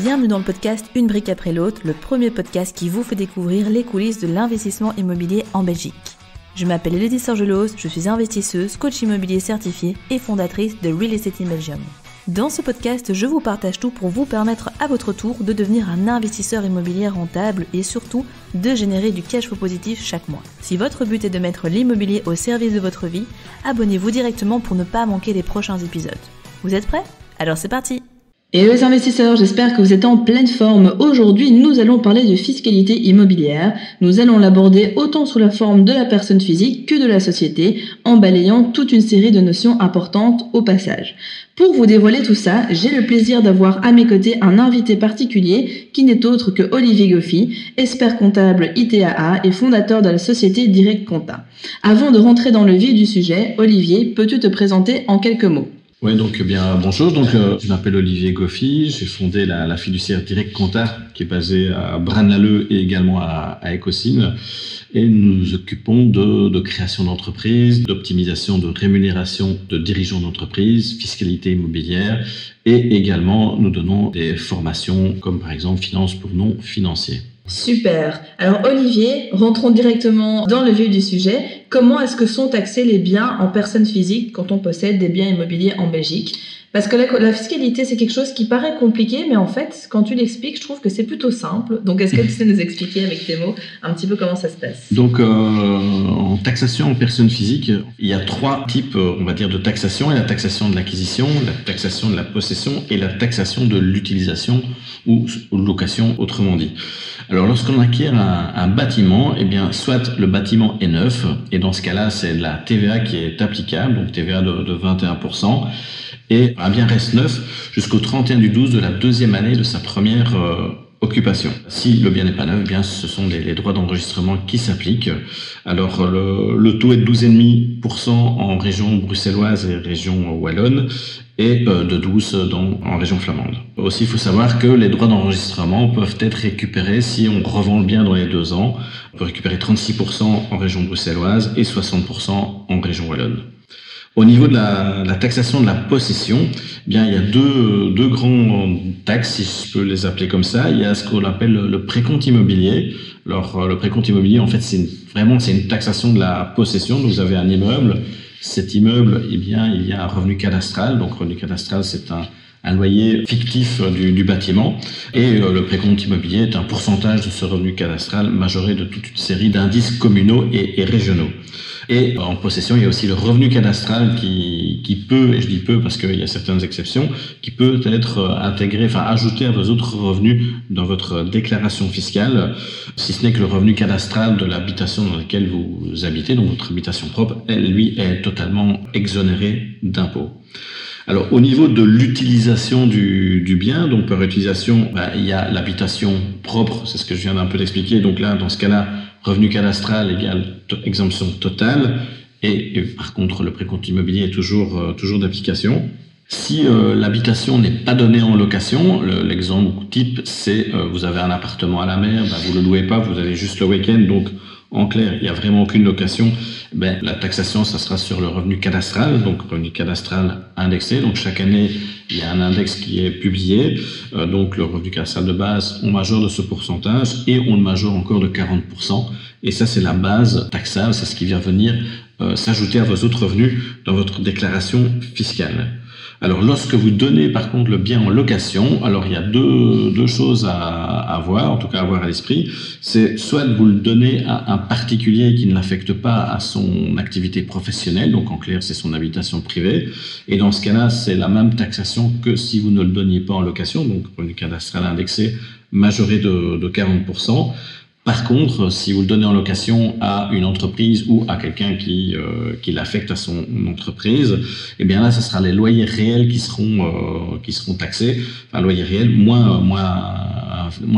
Bienvenue dans le podcast Une brique après l'autre, le premier podcast qui vous fait découvrir les coulisses de l'investissement immobilier en Belgique. Je m'appelle Elodie Sorgelos, je suis investisseuse, coach immobilier certifié et fondatrice de Real Estate in Belgium. Dans ce podcast, je vous partage tout pour vous permettre à votre tour de devenir un investisseur immobilier rentable et surtout de générer du cash flow positif chaque mois. Si votre but est de mettre l'immobilier au service de votre vie, abonnez-vous directement pour ne pas manquer les prochains épisodes. Vous êtes prêts ? Alors c'est parti ! Et les investisseurs, j'espère que vous êtes en pleine forme. Aujourd'hui, nous allons parler de fiscalité immobilière. Nous allons l'aborder autant sous la forme de la personne physique que de la société, en balayant toute une série de notions importantes au passage. Pour vous dévoiler tout ça, j'ai le plaisir d'avoir à mes côtés un invité particulier qui n'est autre que Olivier Goffy, expert comptable ITAA et fondateur de la société Direct Compta. Avant de rentrer dans le vif du sujet, Olivier, peux-tu te présenter en quelques mots ? Oui, donc bonjour. Je m'appelle Olivier Goffy. J'ai fondé la fiduciaire Direct Compta qui est basée à Braine-l'Alleud et également à Écosine. Et nous nous occupons de création d'entreprises, d'optimisation de rémunération de dirigeants d'entreprises, fiscalité immobilière et également nous donnons des formations comme par exemple finance pour non-financiers. Super. Alors Olivier, rentrons directement dans le vif du sujet. Comment est-ce que sont taxés les biens en personne physique quand on possède des biens immobiliers en Belgique ? Parce que la fiscalité, c'est quelque chose qui paraît compliqué, mais en fait, quand tu l'expliques, je trouve que c'est plutôt simple. Donc, est-ce que tu sais nous expliquer avec tes mots un petit peu comment ça se passe ? Donc, en taxation en personne physique, il y a trois types, on va dire, de taxation. Il y a la taxation de l'acquisition, la taxation de la possession et la taxation de l'utilisation ou location, autrement dit. Alors, lorsqu'on acquiert un bâtiment, eh bien, soit le bâtiment est neuf, et dans ce cas-là, c'est la TVA qui est applicable, donc TVA de 21%. Et un bien reste neuf jusqu'au 31/12 de la deuxième année de sa première occupation. Si le bien n'est pas neuf, bien ce sont les droits d'enregistrement qui s'appliquent. Alors le taux est de 12,5% en région bruxelloise et région wallonne et de 12% en région flamande. Aussi, il faut savoir que les droits d'enregistrement peuvent être récupérés si on revend le bien dans les 2 ans. On peut récupérer 36% en région bruxelloise et 60% en région wallonne. Au niveau de la taxation de la possession, eh bien il y a deux grands taxes, si je peux les appeler comme ça. Il y a ce qu'on appelle le précompte immobilier. Alors le précompte immobilier, en fait, c'est une taxation de la possession. Donc, vous avez un immeuble. Cet immeuble, eh bien il y a un revenu cadastral. Donc revenu cadastral, c'est un loyer fictif du bâtiment. Et le précompte immobilier est un pourcentage de ce revenu cadastral majoré de toute une série d'indices communaux et régionaux. Et en possession, il y a aussi le revenu cadastral qui peut, et je dis peut parce qu'il y a certaines exceptions, qui peut être intégré, ajouté à vos autres revenus dans votre déclaration fiscale, si ce n'est que le revenu cadastral de l'habitation dans laquelle vous habitez, donc votre habitation propre, elle, lui, est totalement exonérée d'impôts. Alors, au niveau de l'utilisation du bien, donc par utilisation, il y a l'habitation propre, c'est ce que je viens d'un peu d'expliquer. Donc là, dans ce cas-là, revenu cadastral égale exemption totale. Et par contre, le précompte immobilier est toujours d'application. Si l'habitation n'est pas donnée en location, l'exemple type, c'est vous avez un appartement à la mer, vous le louez pas, vous avez juste le week-end, donc en clair, il n'y a vraiment aucune location. La taxation, ça sera sur le revenu cadastral, donc revenu cadastral indexé. Donc chaque année, il y a un index qui est publié. Donc le revenu cadastral de base, on majore de ce pourcentage et on le majore encore de 40%. Et ça, c'est la base taxable, c'est ce qui vient venir s'ajouter à vos autres revenus dans votre déclaration fiscale. Alors, lorsque vous donnez par contre le bien en location, alors il y a deux choses à voir, en tout cas à avoir à l'esprit. C'est soit vous le donnez à un particulier qui ne l'affecte pas à son activité professionnelle, donc en clair c'est son habitation privée. Et dans ce cas-là, c'est la même taxation que si vous ne le donniez pas en location, donc revenu cadastral indexé majoré de 40%. Par contre, si vous le donnez en location à une entreprise ou à quelqu'un qui l'affecte à son entreprise, eh bien là, ce sera les loyers réels qui seront taxés. Enfin, loyers réels moins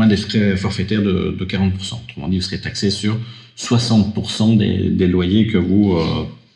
des frais forfaitaires de 40%. Autrement dit, vous serez taxé sur 60% des loyers que vous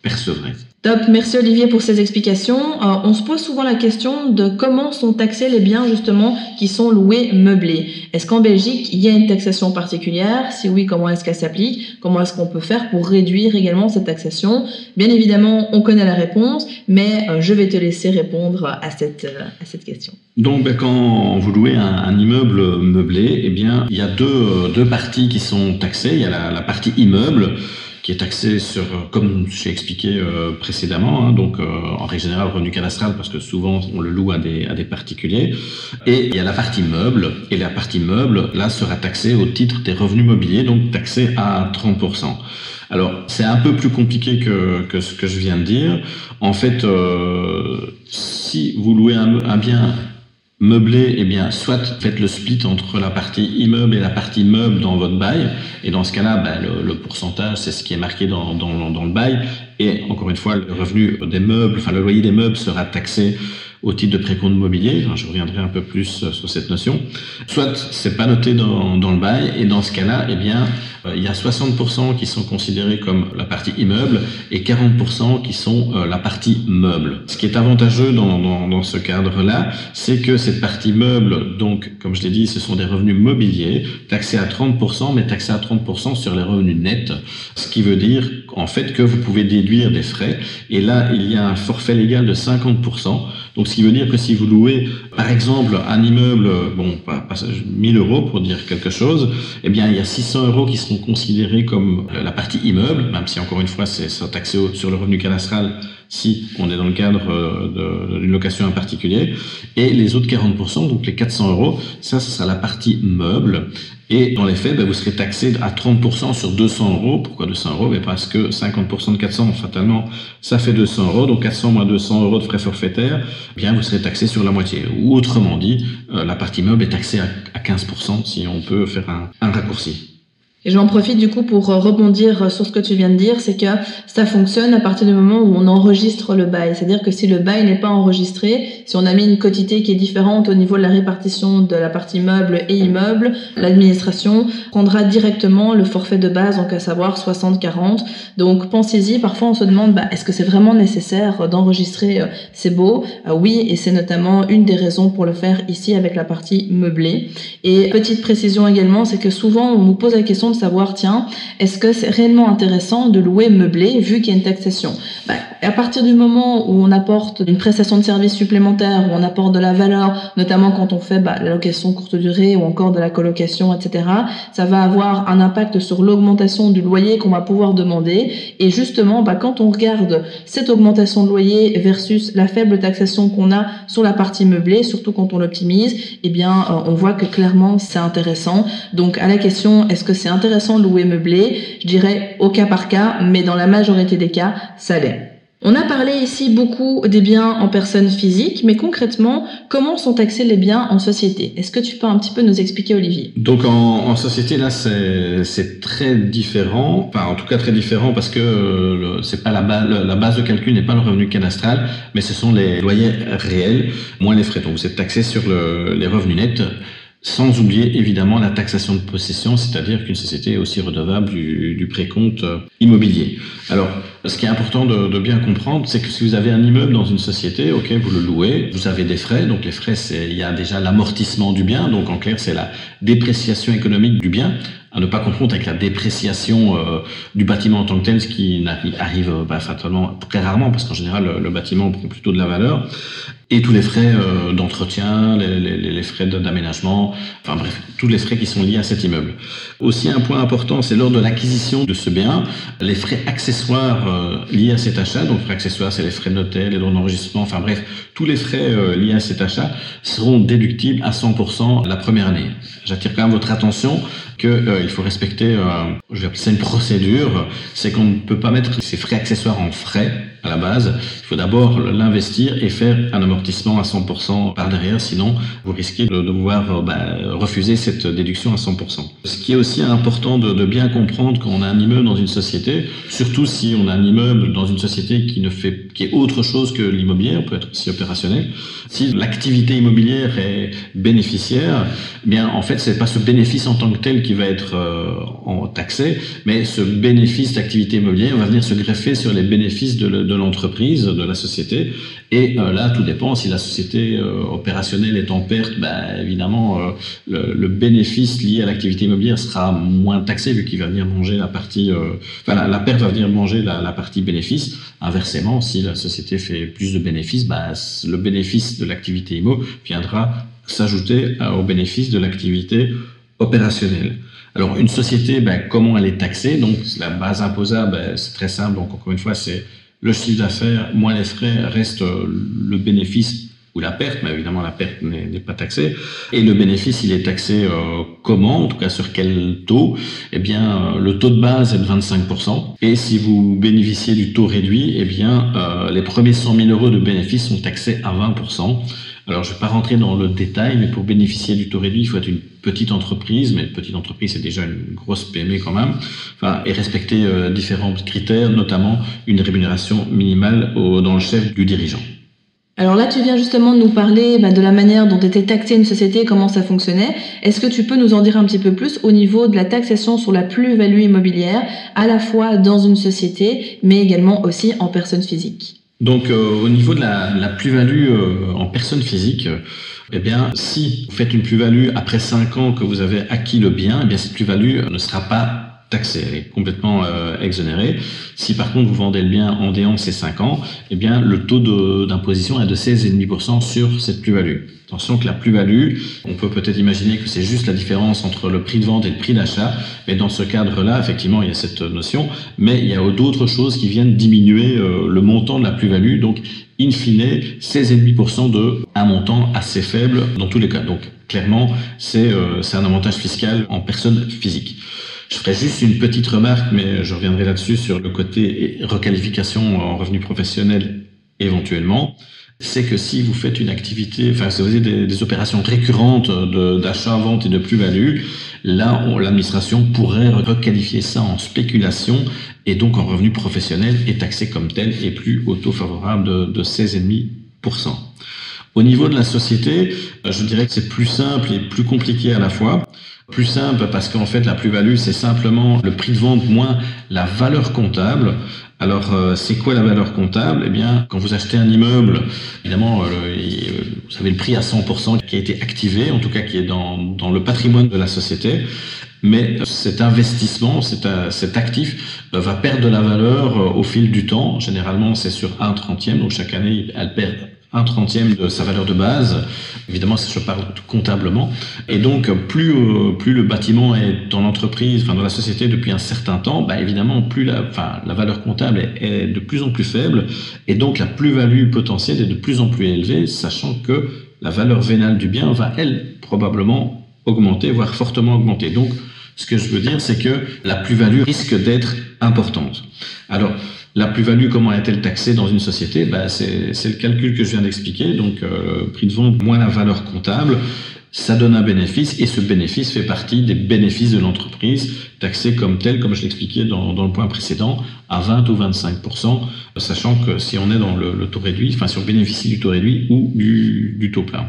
percevrez. Top, merci Olivier pour ces explications. On se pose souvent la question de comment sont taxés les biens justement qui sont loués meublés. Est-ce qu'en Belgique, il y a une taxation particulière? Si oui, comment est-ce qu'elle s'applique? Comment est-ce qu'on peut faire pour réduire également cette taxation? Bien évidemment, on connaît la réponse, mais je vais te laisser répondre à cette question. Donc, quand vous louez un immeuble meublé, eh bien, il y a deux parties qui sont taxées. Il y a la partie immeuble, qui est taxé sur, comme j'ai expliqué précédemment, donc en règle générale revenu cadastral, parce que souvent on le loue à des particuliers. Et il y a la partie meuble, et la partie meuble, là, sera taxée au titre des revenus mobiliers, donc taxée à 30%. Alors, c'est un peu plus compliqué que ce que je viens de dire. En fait, si vous louez un bien meublé, eh bien, soit faites le split entre la partie immeuble et la partie meuble dans votre bail, et dans ce cas-là, le pourcentage, c'est ce qui est marqué dans le bail, et encore une fois, le revenu des meubles, enfin le loyer des meubles sera taxé au titre de précompte mobilier. Je reviendrai un peu plus sur cette notion. Soit c'est pas noté dans le bail, et dans ce cas-là, eh bien, il y a 60% qui sont considérés comme la partie immeuble et 40% qui sont la partie meuble. Ce qui est avantageux dans ce cadre-là, c'est que cette partie meuble, donc, comme je l'ai dit, ce sont des revenus mobiliers, taxés à 30%, mais taxés à 30% sur les revenus nets. Ce qui veut dire, en fait, que vous pouvez déduire des frais. Et là, il y a un forfait légal de 50%. Donc, ce qui veut dire que si vous louez, par exemple, un immeuble, pas 1000 euros pour dire quelque chose, eh bien, il y a 600 euros qui seront considérés comme la partie immeuble, même si, encore une fois, c'est taxé sur le revenu cadastral si on est dans le cadre d'une location en particulier. Et les autres 40%, donc les 400 euros, ça sera la partie meuble. Et dans les faits, vous serez taxé à 30% sur 200 euros. Pourquoi 200 euros? Parce que 50% de 400, fatalement, ça fait 200 euros. Donc 400 moins 200 euros de frais forfaitaires, bien vous serez taxé sur la moitié. Ou autrement dit, la partie meuble est taxée à 15% si on peut faire un raccourci. Et j'en profite du coup pour rebondir sur ce que tu viens de dire, c'est que ça fonctionne à partir du moment où on enregistre le bail. C'est-à-dire que si le bail n'est pas enregistré, si on a mis une quotité qui est différente au niveau de la répartition de la partie meuble et immeuble, l'administration prendra directement le forfait de base, donc à savoir 60-40. Donc pensez-y, parfois on se demande est-ce que c'est vraiment nécessaire d'enregistrer ces baux? Oui, et c'est notamment une des raisons pour le faire ici avec la partie meublée. Et petite précision également, c'est que souvent on nous pose la question de savoir, tiens, est-ce que c'est réellement intéressant de louer meublé vu qu'il y a une taxation? À partir du moment où on apporte une prestation de service supplémentaire, où on apporte de la valeur, notamment quand on fait la location courte durée ou encore de la colocation, etc., ça va avoir un impact sur l'augmentation du loyer qu'on va pouvoir demander. Et justement, quand on regarde cette augmentation de loyer versus la faible taxation qu'on a sur la partie meublée, surtout quand on l'optimise, eh bien, on voit que clairement, c'est intéressant. Donc, à la question, est-ce que c'est intéressant de louer meublé? Je dirais au cas par cas, mais dans la majorité des cas, ça l'est. On a parlé ici beaucoup des biens en personne physique, mais concrètement, comment sont taxés les biens en société? Est-ce que tu peux un petit peu nous expliquer, Olivier? Donc en société, là, c'est très différent. Enfin, en tout cas très différent parce que c'est pas la base de calcul n'est pas le revenu cadastral, mais ce sont les loyers réels moins les frais. Donc vous êtes taxé sur les revenus nets. Sans oublier évidemment la taxation de possession, c'est-à-dire qu'une société est aussi redevable du précompte immobilier. Alors, ce qui est important de bien comprendre, c'est que si vous avez un immeuble dans une société, ok, vous le louez, vous avez des frais. Donc les frais, il y a déjà l'amortissement du bien. Donc en clair, c'est la dépréciation économique du bien, à ne pas confondre avec la dépréciation du bâtiment en tant que tel, ce qui arrive fatalement très rarement, parce qu'en général, le bâtiment prend plutôt de la valeur. Et tous les frais d'entretien, les frais d'aménagement, enfin bref, tous les frais qui sont liés à cet immeuble. Aussi un point important, c'est lors de l'acquisition de ce bien, les frais accessoires liés à cet achat, donc frais accessoires, c'est les frais de notaire, les droits d'enregistrement, enfin bref, tous les frais liés à cet achat seront déductibles à 100% la première année. J'attire quand même votre attention qu'il faut respecter, je vais appeler ça une procédure, c'est qu'on ne peut pas mettre ces frais accessoires en frais à la base. Il faut d'abord l'investir et faire un amortissement à 100% par derrière, sinon vous risquez de devoir refuser cette déduction à 100%. Ce qui est aussi important de bien comprendre quand on a un immeuble dans une société, surtout si on a un immeuble dans une société qui est autre chose que l'immobilier, on peut être aussi opérationnel. Si l'activité immobilière est bénéficiaire, eh bien en fait c'est pas ce bénéfice en tant que tel qui va être taxé, mais ce bénéfice d'activité immobilière va venir se greffer sur les bénéfices de l'entreprise, de la société. Et là, tout dépend. Si la société opérationnelle est en perte, évidemment, le bénéfice lié à l'activité immobilière sera moins taxé vu qu'il va venir manger la partie... la perte va venir manger la partie bénéfice. Inversement, si la société fait plus de bénéfices, le bénéfice de l'activité immo viendra s'ajouter au bénéfice de l'activité opérationnelle. Alors, une société, comment elle est taxée? Donc, la base imposable, c'est très simple. Donc, encore une fois, c'est le chiffre d'affaires moins les frais reste le bénéfice ou la perte, mais évidemment la perte n'est pas taxée. Et le bénéfice, il est taxé comment? En tout cas, sur quel taux? Eh bien, le taux de base est de 25%. Et si vous bénéficiez du taux réduit, eh bien, les premiers 100 000 euros de bénéfices sont taxés à 20%. Alors, je ne vais pas rentrer dans le détail, mais pour bénéficier du taux réduit, il faut être une petite entreprise, mais une petite entreprise, c'est déjà une grosse PME quand même, et respecter différents critères, notamment une rémunération minimale dans le chef du dirigeant. Alors là, tu viens justement de nous parler de la manière dont était taxée une société, comment ça fonctionnait. Est-ce que tu peux nous en dire un petit peu plus au niveau de la taxation sur la plus-value immobilière, à la fois dans une société, mais également aussi en personne physique? Donc, au niveau de la plus-value en personne physique, eh bien, si vous faites une plus-value après 5 ans que vous avez acquis le bien, eh bien, cette plus-value ne sera pas taxée, elle est complètement exonérée. Si par contre vous vendez le bien en déant ces 5 ans, eh bien, le taux d'imposition est de 16,5% sur cette plus-value. Attention que la plus-value, on peut peut-être imaginer que c'est juste la différence entre le prix de vente et le prix d'achat, mais dans ce cadre-là, effectivement, il y a cette notion, mais il y a d'autres choses qui viennent diminuer le montant de la plus-value, donc in fine, 16,5% de un montant assez faible dans tous les cas. Donc clairement, c'est un avantage fiscal en personne physique. Je ferai juste une petite remarque, mais je reviendrai là-dessus sur le côté requalification en revenu professionnel éventuellement. C'est que si vous faites une activité, si vous avez des opérations récurrentes d'achat, vente et de plus-value, là, l'administration pourrait requalifier ça en spéculation et donc en revenu professionnel et taxé comme tel et plus au taux favorable de 16,5%. Au niveau de la société, je dirais que c'est plus simple et plus compliqué à la fois. Plus simple parce qu'en fait, la plus-value, c'est simplement le prix de vente moins la valeur comptable. Alors, c'est quoi la valeur comptable? Eh bien, quand vous achetez un immeuble, évidemment, vous avez le prix à 100% qui a été activé, en tout cas qui est dans le patrimoine de la société. Mais cet investissement, cet actif va perdre de la valeur au fil du temps. Généralement, c'est sur 1/30, donc chaque année, elle perd 1/30 de sa valeur de base. Évidemment, je parle comptablement. Et donc, plus le bâtiment est dans l'entreprise, dans la société depuis un certain temps, évidemment, plus la valeur comptable est de plus en plus faible. Et donc, la plus-value potentielle est de plus en plus élevée, sachant que la valeur vénale du bien va, elle, probablement augmenter, voire fortement augmenter. Donc, ce que je veux dire, c'est que la plus-value risque d'être importante. Alors, la plus-value, comment est-elle taxée dans une société? C'est le calcul que je viens d'expliquer. Donc, prix de vente moins la valeur comptable, ça donne un bénéfice et ce bénéfice fait partie des bénéfices de l'entreprise, taxé comme tel, comme je l'expliquais dans le point précédent, à 20 ou 25%, sachant que si on est dans le taux réduit, si on bénéficie du taux réduit ou du taux plein.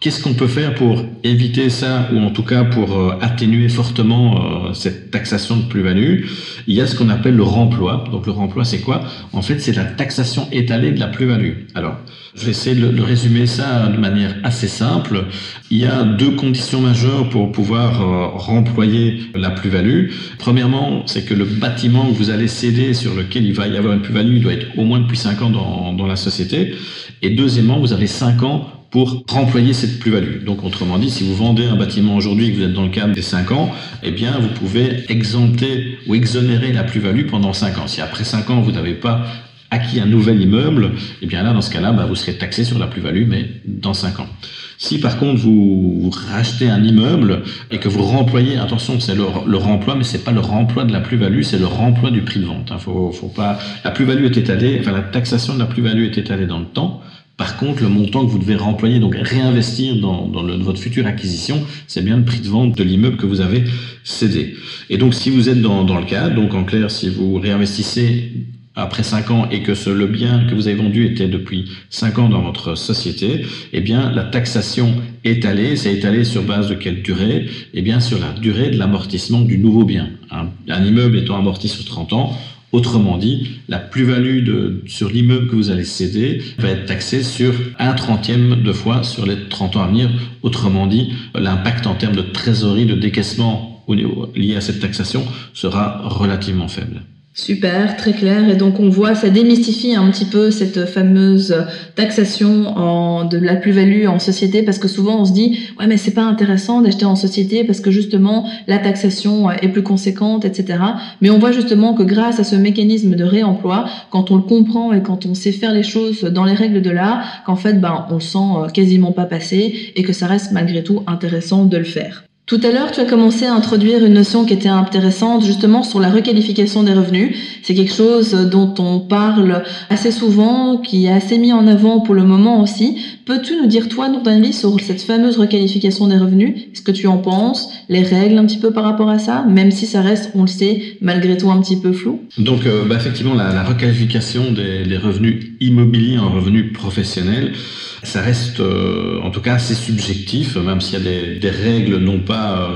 Qu'est-ce qu'on peut faire pour éviter ça, ou en tout cas pour atténuer fortement cette taxation de plus-value? Il y a ce qu'on appelle le remploi. Donc le remploi, c'est quoi? En fait, c'est la taxation étalée de la plus-value. Alors, je vais essayer de résumer ça de manière assez simple. Il y a 2 conditions majeures pour pouvoir remployer la plus-value. Premièrement, c'est que le bâtiment que vous allez céder, sur lequel il va y avoir une plus-value, doit être au moins depuis 5 ans dans la société. Et deuxièmement, vous avez 5 ans pour remployer cette plus-value. Donc, autrement dit, si vous vendez un bâtiment aujourd'hui et que vous êtes dans le cadre des 5 ans, eh bien, vous pouvez exempter ou exonérer la plus-value pendant 5 ans. Si après 5 ans, vous n'avez pas acquis un nouvel immeuble, eh bien là, dans ce cas-là, vous serez taxé sur la plus-value, mais dans 5 ans. Si par contre vous rachetez un immeuble et que vous remployez, attention, c'est le remploi, mais c'est pas le remploi de la plus-value, c'est le remploi du prix de vente. Faut pas. La plus-value est étalée, la taxation de la plus-value est étalée dans le temps. Par contre, le montant que vous devez remployer, donc réinvestir dans votre future acquisition, c'est bien le prix de vente de l'immeuble que vous avez cédé. Et donc, si vous êtes dans le cas, donc en clair, si vous réinvestissez après 5 ans et que le bien que vous avez vendu était depuis 5 ans dans votre société, eh bien, la taxation c'est étalé sur base de quelle durée? Eh bien, sur la durée de l'amortissement du nouveau bien. Un immeuble étant amorti sur 30 ans, autrement dit, la plus-value sur l'immeuble que vous allez céder va être taxée sur 1/30 de fois sur les 30 ans à venir. Autrement dit, l'impact en termes de trésorerie, de décaissement lié à cette taxation sera relativement faible. Super, très clair. Et donc on voit, ça démystifie un petit peu cette fameuse taxation de la plus-value en société, parce que souvent on se dit ouais mais c'est pas intéressant d'acheter en société parce que justement la taxation est plus conséquente, etc. Mais on voit justement que grâce à ce mécanisme de réemploi, quand on le comprend et quand on sait faire les choses dans les règles de l'art, qu'en fait on le sent quasiment pas passer et que ça reste malgré tout intéressant de le faire. Tout à l'heure, tu as commencé à introduire une notion qui était intéressante, justement sur la requalification des revenus. C'est quelque chose dont on parle assez souvent, qui est assez mis en avant pour le moment aussi. Peux-tu nous dire, toi, ton avis sur cette fameuse requalification des revenus? Est-ce que tu en penses? Les règles un petit peu par rapport à ça? Même si ça reste, on le sait, malgré tout un petit peu flou. Donc, effectivement, la requalification des revenus immobiliers en revenus professionnels, ça reste en tout cas assez subjectif, même s'il y a des règles, non pas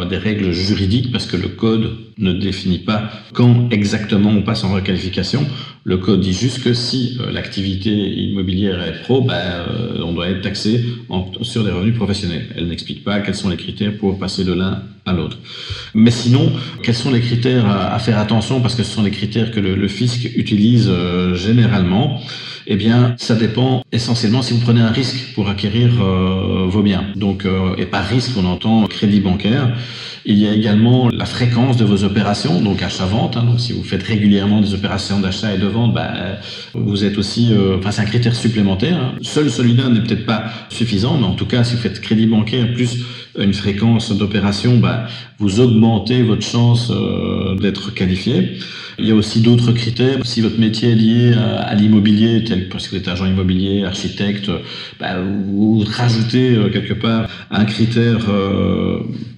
des règles juridiques, parce que le code ne définit pas quand exactement on passe en requalification. Le code dit juste que si l'activité immobilière est pro, on doit être taxé sur les revenus professionnels. Elle n'explique pas quels sont les critères pour passer de l'un à l'autre. Mais sinon, quels sont les critères à faire attention, parce que ce sont les critères que le fisc utilise généralement. Eh bien, ça dépend essentiellement si vous prenez un risque pour acquérir vos biens. Donc, et par risque, on entend crédit bancaire. Il y a également la fréquence de vos opérations, donc achat-vente. Donc, si vous faites régulièrement des opérations d'achat et de vente, vous êtes aussi... c'est un critère supplémentaire. Seul celui-là n'est peut-être pas suffisant, mais en tout cas, si vous faites crédit bancaire plus une fréquence d'opération, vous augmentez votre chance d'être qualifié. Il y a aussi d'autres critères. Si votre métier est lié à l'immobilier, parce que vous êtes agent immobilier, architecte, vous rajoutez quelque part un critère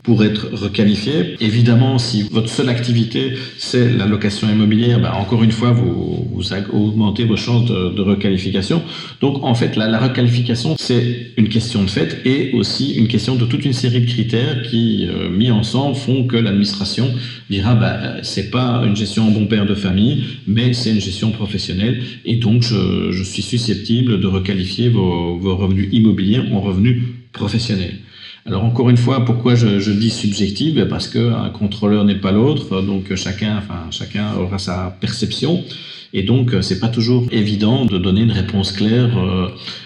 pour être requalifié. Évidemment, si votre seule activité, c'est la location immobilière, encore une fois, vous augmentez vos chances de requalification. Donc, en fait, la requalification, c'est une question de fait et aussi une question de toute une série de critères qui, mis ensemble, font que l'administration dira, c'est pas une gestion en bon père de famille, mais c'est une gestion professionnelle. Et donc, je suis susceptible de requalifier vos revenus immobiliers en revenus professionnels. Alors encore une fois, pourquoi je dis subjectif? Parce qu'un contrôleur n'est pas l'autre, donc chacun aura sa perception. Et donc, c'est pas toujours évident de donner une réponse claire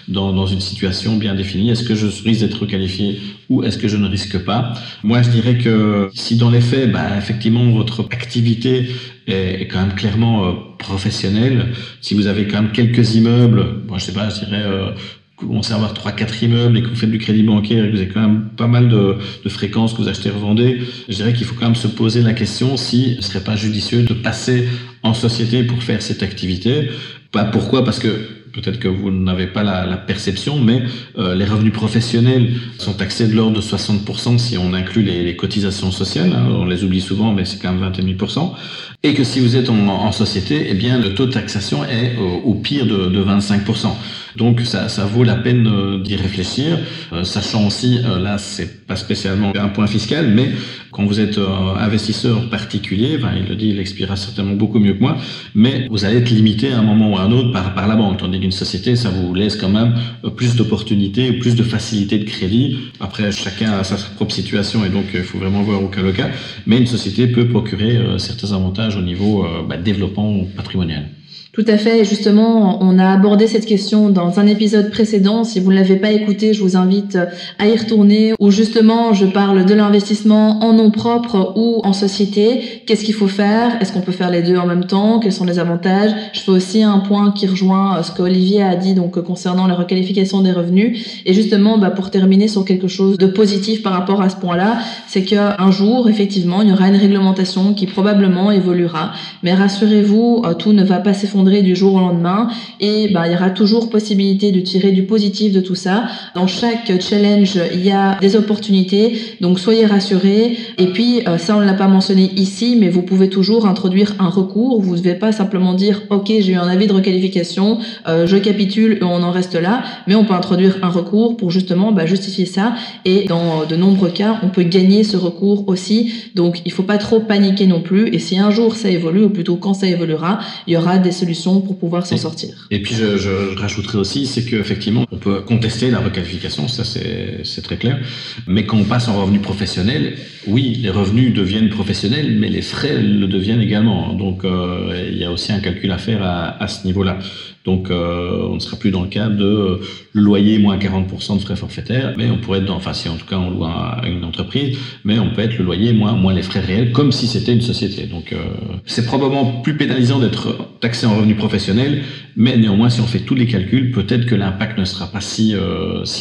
dans une situation bien définie. Est-ce que je risque d'être requalifié ou est-ce que je ne risque pas? Moi, je dirais que si dans les faits, effectivement, votre activité est quand même clairement professionnelle, si vous avez quand même quelques immeubles, je dirais... que vous commencez à avoir 3-4 immeubles et que vous faites du crédit bancaire et que vous avez quand même pas mal de fréquences que vous achetez et revendez, je dirais qu'il faut quand même se poser la question si ce ne serait pas judicieux de passer en société pour faire cette activité. Pourquoi? Parce que peut-être que vous n'avez pas la perception, mais les revenus professionnels sont taxés de l'ordre de 60% si on inclut les cotisations sociales. On les oublie souvent, mais c'est quand même 21%. Et que si vous êtes en société, eh bien, le taux de taxation est au pire de 25%. Donc, ça vaut la peine d'y réfléchir, sachant aussi, là, c'est pas spécialement un point fiscal, mais quand vous êtes investisseur particulier, il le dit, il expliquera certainement beaucoup mieux que moi, mais vous allez être limité à un moment ou à un autre par la banque, tandis qu'une société, ça vous laisse quand même plus d'opportunités, plus de facilité de crédit. Après, chacun a sa propre situation et donc il faut vraiment voir au cas le cas, mais une société peut procurer certains avantages au niveau développement patrimonial. Tout à fait. Et justement, on a abordé cette question dans un épisode précédent. Si vous ne l'avez pas écouté, je vous invite à y retourner, où justement, je parle de l'investissement en nom propre ou en société. Qu'est-ce qu'il faut faire? Est-ce qu'on peut faire les deux en même temps? Quels sont les avantages? Je fais aussi un point qui rejoint ce qu'Olivier a dit, donc concernant la requalification des revenus. Et justement, pour terminer sur quelque chose de positif par rapport à ce point-là, c'est qu'un jour, effectivement, il y aura une réglementation qui probablement évoluera. Mais rassurez-vous, tout ne va pas s'effondrer s'effondrer du jour au lendemain et il y aura toujours possibilité de tirer du positif de tout ça. Dans chaque challenge, il y a des opportunités, donc soyez rassurés. Et puis, ça on ne l'a pas mentionné ici, mais vous pouvez toujours introduire un recours. Vous ne devez pas simplement dire « Ok, j'ai eu un avis de requalification, je capitule et on en reste là », mais on peut introduire un recours pour justement justifier ça. Et dans de nombreux cas, on peut gagner ce recours aussi. Donc, il ne faut pas trop paniquer non plus. Et si un jour ça évolue, ou plutôt quand ça évoluera, il y aura des solutions pour pouvoir s'en sortir. Et puis, je rajouterai aussi, c'est qu'effectivement, on peut contester la requalification, ça c'est très clair. Mais quand on passe en revenu professionnel, oui, les revenus deviennent professionnels, mais les frais le deviennent également. Donc, il y a aussi un calcul à faire à ce niveau-là. Donc, on ne sera plus dans le cadre de loyer moins 40% de frais forfaitaires, mais on pourrait être si en tout cas on loue à une entreprise, mais on peut être le loyer moins les frais réels, comme si c'était une société. Donc, c'est probablement plus pénalisant d'être taxé en revenu professionnel, mais néanmoins, si on fait tous les calculs, peut-être que l'impact ne sera pas si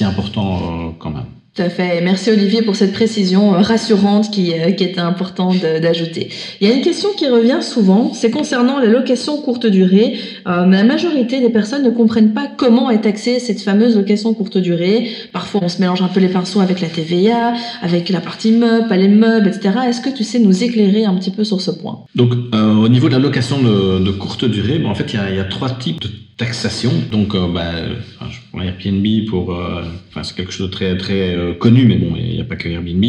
important quand même. Tout à fait. Merci Olivier pour cette précision rassurante qui était importante d'ajouter. Il y a une question qui revient souvent, c'est concernant la location courte durée. La majorité des personnes ne comprennent pas comment est taxée cette fameuse location courte durée. Parfois, on se mélange un peu les pinceaux avec la TVA, avec la partie meubles, pas les meubles, etc. Est-ce que tu sais nous éclairer un petit peu sur ce point? Donc, au niveau de la location de courte durée, en fait, il y a trois types de taxation. Donc, je prends Airbnb c'est quelque chose de très très connu, mais bon, il n'y a pas que Airbnb.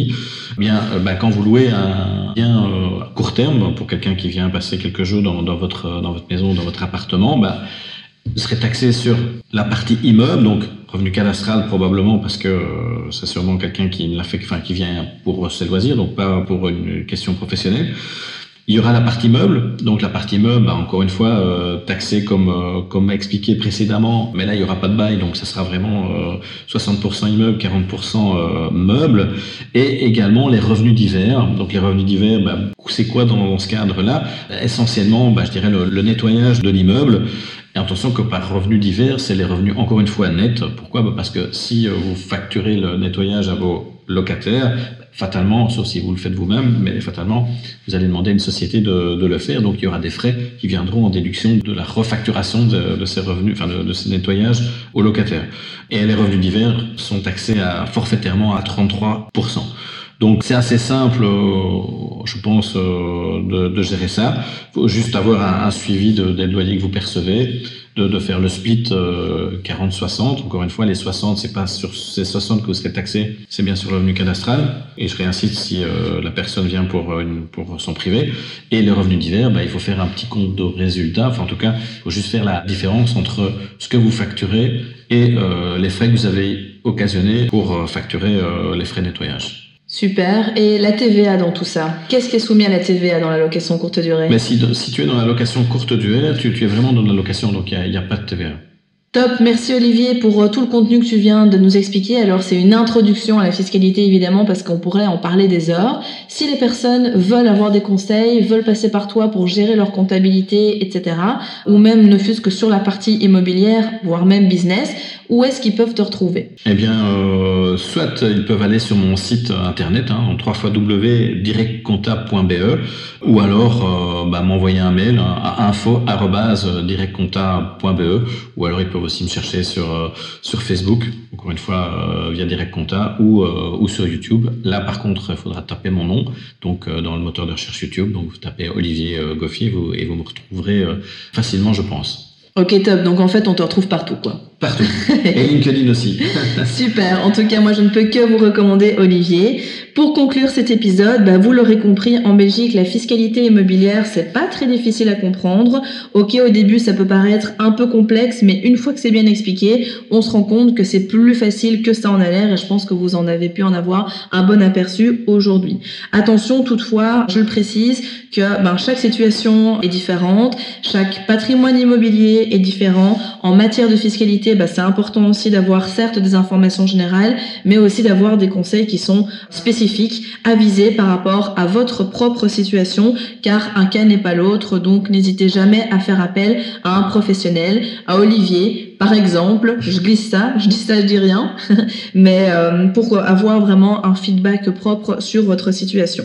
Quand vous louez un bien à court terme pour quelqu'un qui vient passer quelques jours dans votre maison, dans votre appartement, vous serez taxé sur la partie immeuble, donc revenu cadastral probablement parce que c'est sûrement quelqu'un qui l'a fait, qui vient pour ses loisirs, donc pas pour une question professionnelle. Il y aura la partie meuble, donc la partie meuble, encore une fois, taxée comme expliqué précédemment, mais là il y aura pas de bail, donc ça sera vraiment 60% immeuble, 40% meuble, et également les revenus divers. Donc les revenus divers, c'est quoi dans ce cadre-là? Essentiellement, je dirais le nettoyage de l'immeuble. Et attention que par revenu divers, c'est les revenus encore une fois nets. Pourquoi? Parce que si vous facturez le nettoyage à vos locataires, fatalement, sauf si vous le faites vous-même, mais fatalement, vous allez demander à une société de le faire. Donc, il y aura des frais qui viendront en déduction de la refacturation de ces revenus, de ces nettoyages aux locataires. Et les revenus divers sont taxés forfaitairement à 33%. Donc, c'est assez simple, je pense, de gérer ça. Il faut juste avoir un suivi des loyers que vous percevez, de faire le split 40-60. Encore une fois, les 60, c'est pas sur ces 60 que vous serez taxé, c'est bien sur le revenu cadastral. Et je réincite si la personne vient pour son privé. Et les revenus divers, il faut faire un petit compte de résultat. En tout cas, il faut juste faire la différence entre ce que vous facturez et les frais que vous avez occasionnés pour facturer les frais de nettoyage. Super. Et la TVA dans tout ça? Qu'est-ce qui est soumis à la TVA dans la location courte durée? Si tu es dans la location courte durée, tu es vraiment dans la location, donc il n'y a pas de TVA. Top, merci Olivier pour tout le contenu que tu viens de nous expliquer. Alors c'est une introduction à la fiscalité évidemment parce qu'on pourrait en parler des heures. Si les personnes veulent avoir des conseils, veulent passer par toi pour gérer leur comptabilité, etc. ou même ne fût-ce que sur la partie immobilière, voire même business, où est-ce qu'ils peuvent te retrouver? Soit ils peuvent aller sur mon site internet, en www.directcompta.be ou alors m'envoyer un mail à info@directcompta.be ou alors ils peuvent aussi me chercher sur Facebook, encore une fois via Direct Compta ou sur YouTube. Là par contre il faudra taper mon nom donc dans le moteur de recherche YouTube, donc vous tapez Olivier Goffier et vous me retrouverez facilement je pense. Ok, top. Donc en fait on te retrouve partout quoi. Partout. Et LinkedIn aussi. Super. En tout cas, moi, je ne peux que vous recommander Olivier. Pour conclure cet épisode, vous l'aurez compris, en Belgique, la fiscalité immobilière, c'est pas très difficile à comprendre. Ok, au début, ça peut paraître un peu complexe, mais une fois que c'est bien expliqué, on se rend compte que c'est plus facile que ça en a l'air et je pense que vous en avez pu en avoir un bon aperçu aujourd'hui. Attention, toutefois, je le précise, que chaque situation est différente, chaque patrimoine immobilier est différent. En matière de fiscalité, c'est important aussi d'avoir certes des informations générales, mais aussi d'avoir des conseils qui sont spécifiques, avisés par rapport à votre propre situation, car un cas n'est pas l'autre, donc n'hésitez jamais à faire appel à un professionnel, à Olivier, par exemple. Je dis ça, je dis rien, mais pour avoir vraiment un feedback propre sur votre situation.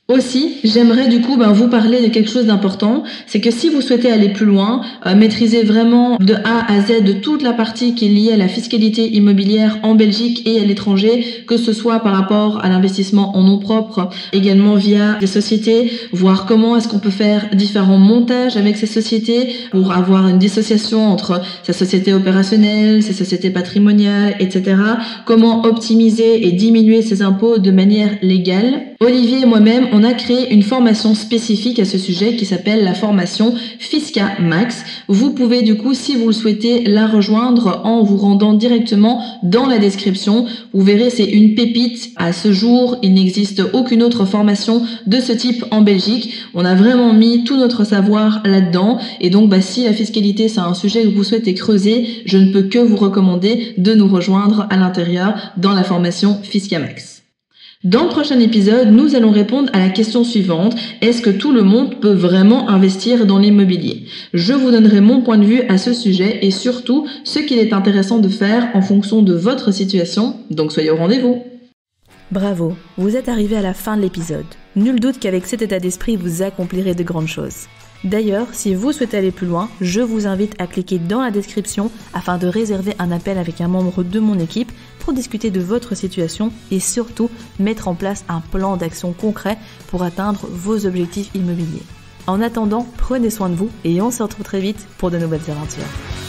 Aussi, j'aimerais du coup vous parler de quelque chose d'important, c'est que si vous souhaitez aller plus loin, maîtriser vraiment de A à Z de toute la partie qui est liée à la fiscalité immobilière en Belgique et à l'étranger, que ce soit par rapport à l'investissement en nom propre, également via des sociétés, voir comment est-ce qu'on peut faire différents montages avec ces sociétés pour avoir une dissociation entre sa société opérationnelle, ses sociétés patrimoniales, etc. Comment optimiser et diminuer ses impôts de manière légale. Olivier et moi-même, on a créé une formation spécifique à ce sujet qui s'appelle la formation Fisca Max. Vous pouvez du coup, si vous le souhaitez, la rejoindre en vous rendant directement dans la description. Vous verrez, c'est une pépite. À ce jour, il n'existe aucune autre formation de ce type en Belgique. On a vraiment mis tout notre savoir là-dedans. Et donc, si la fiscalité, c'est un sujet que vous souhaitez creuser, je ne peux que vous recommander de nous rejoindre à l'intérieur dans la formation Fisca Max. Dans le prochain épisode, nous allons répondre à la question suivante. Est-ce que tout le monde peut vraiment investir dans l'immobilier? Je vous donnerai mon point de vue à ce sujet et surtout ce qu'il est intéressant de faire en fonction de votre situation. Donc soyez au rendez-vous. Bravo, vous êtes arrivé à la fin de l'épisode. Nul doute qu'avec cet état d'esprit, vous accomplirez de grandes choses. D'ailleurs, si vous souhaitez aller plus loin, je vous invite à cliquer dans la description afin de réserver un appel avec un membre de mon équipe pour discuter de votre situation et surtout mettre en place un plan d'action concret pour atteindre vos objectifs immobiliers. En attendant, prenez soin de vous et on se retrouve très vite pour de nouvelles aventures.